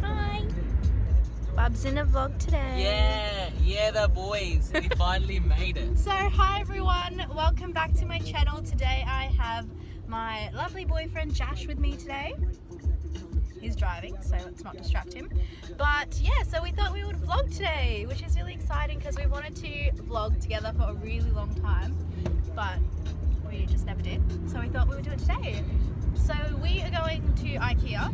Hi. Bob's in a vlog today. Yeah, the boys. We finally made it. So, hi everyone. Welcome back to my channel. Today I have my lovely boyfriend Josh with me today. He's driving, so let's not distract him. But yeah, so we thought we would vlog today, which is really exciting because we wanted to vlog together for a really long time, but we just never did. So we thought we would do it today. So we are going to Ikea.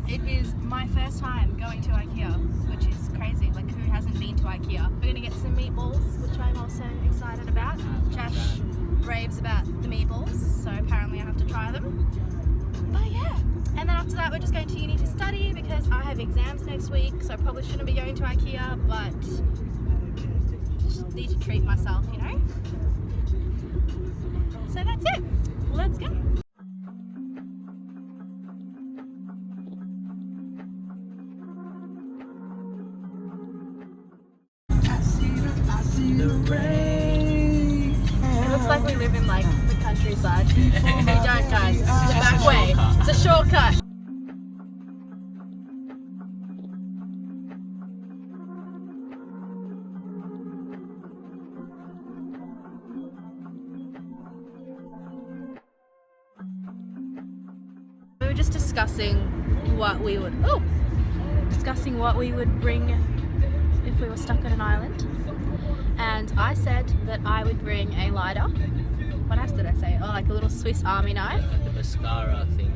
It is my first time going to Ikea, which is crazy. Like, who hasn't been to Ikea? We're gonna get some meatballs, which I'm also excited about. Josh raves about the meatballs, so apparently I have to try them. But yeah. And then after that, we're just going to uni to study because I have exams next week, so I probably shouldn't be going to Ikea, but just need to treat myself, you know? So that's it. Let's go. The rain. It looks like we live in like the countryside. We don't, guys. It's the back way. It's a shortcut. We were just discussing what we would bring if we were stuck on an island. And I said that I would bring a lighter. What else did I say? Oh, like a little Swiss Army knife. The mascara thing.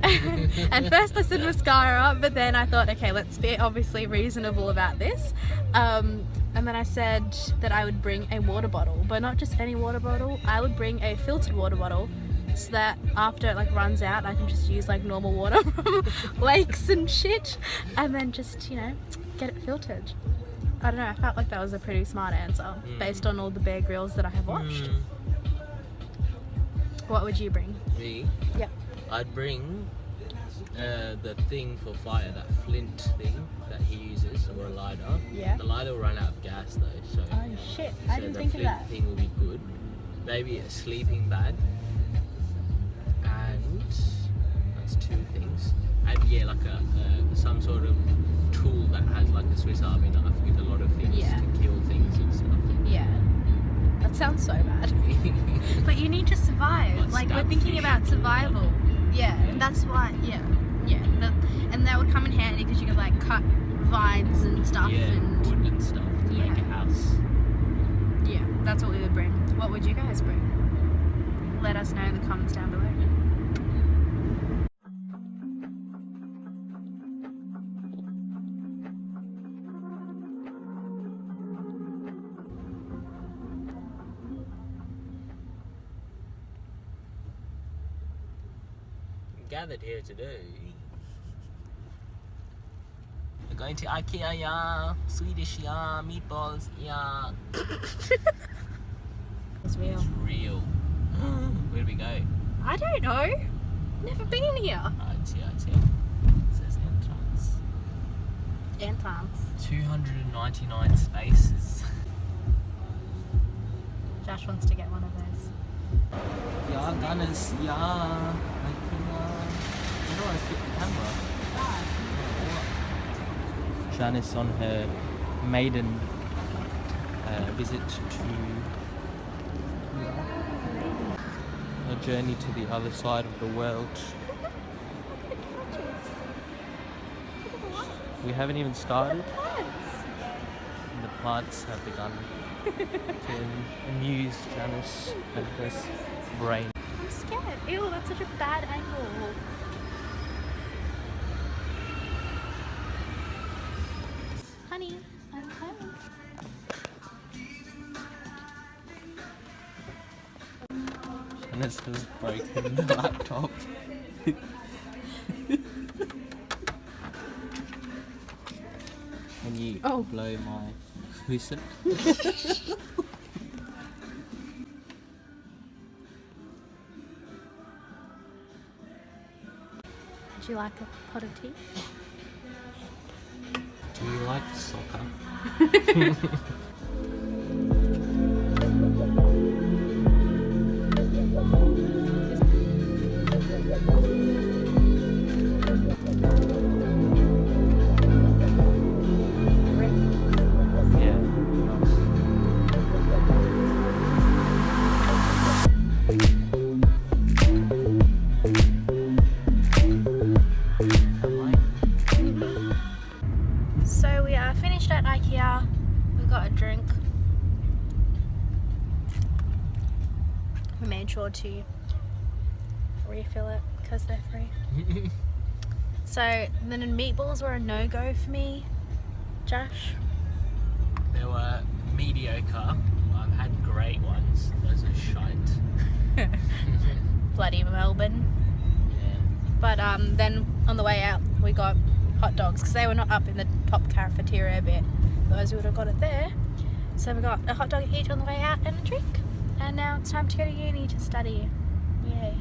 And first I said mascara, but then I thought, okay, let's be obviously reasonable about this. And then I said that I would bring a water bottle, but not just any water bottle. I would bring a filtered water bottle so that after it like runs out, I can just use like normal water from lakes and shit, and then just, you know, get it filtered. I don't know, I felt like that was a pretty smart answer based on all the Bear Grylls that I have watched. What would you bring? Me? Yep. I'd bring the thing for fire, that flint thing that he uses, or a lighter. Yeah. The lighter will run out of gas though, so. Oh shit, I didn't think of that. The flint thing will be good. Maybe a sleeping bag. And that's two things. And yeah, like some sort of tool that has like a Swiss Army knife with a lot of things to kill things and stuff. Yeah. That sounds so bad. But you need to survive. Like, we're thinking about survival. Yeah, that's why, yeah. And that would come in handy because you could like cut vines and stuff. Yeah, and wood and stuff to make a house. Yeah, that's what we would bring. What would you guys bring? Let us know in the comments down below. Gathered here today. We're going to Ikea, yeah. Swedish, yeah. Meatballs, yeah. It's real. It's real. Where do we go? I don't know. Never been here. It's here. It says entrance. Entrance. 299 spaces. Josh wants to get one of those. Yeah, Gunners, yeah. I don't want to flip the camera. Janice on her maiden visit to a journey to the other side of the world. We haven't even started. And the plants have begun to amuse Janice and her brain. I'm scared. Ew, that's such a bad angle. Honey, I'm home. Janice has broken the laptop. Can you blow my whistle? Would you like a pot of tea? Do you like soccer? sure to refill it because they're free. So then meatballs were a no-go for me, Josh. They were mediocre. I've had great ones. Those are shite. Bloody Melbourne. Yeah. But then on the way out we got hot dogs because they were not up in the top cafeteria bit. Otherwise we would have got it there. So we got a hot dog each on the way out and a drink. And now it's time to go to uni to study. Yay.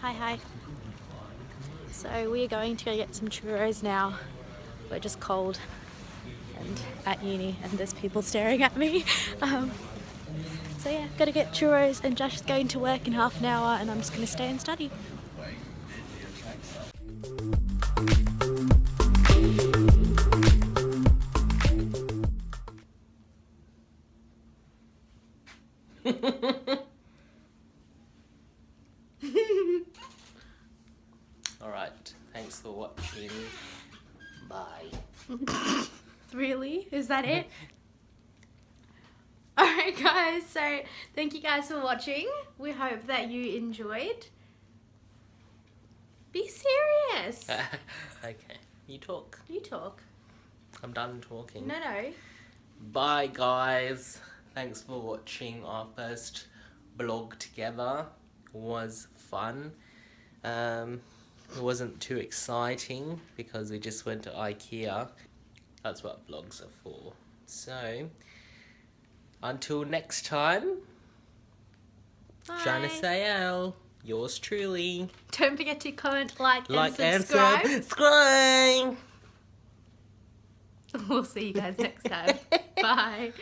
Hi. So we are going to go get some churros now. We're just cold and at uni and there's people staring at me. So yeah, gotta get churros and Josh is going to work in half an hour and I'm just gonna stay and study. Alright, thanks for watching. Bye. Really? Is that it? Alright guys, so thank you guys for watching. We hope that you enjoyed. Be serious. Okay, you talk. You talk. I'm done talking. No. Bye guys. Thanks for watching our first vlog together. It was fun. It wasn't too exciting because we just went to Ikea. That's what vlogs are for. So, until next time, Bye. Jana Sayel, yours truly. Don't forget to comment, like and and subscribe. subscribe. We'll see you guys next time. Bye.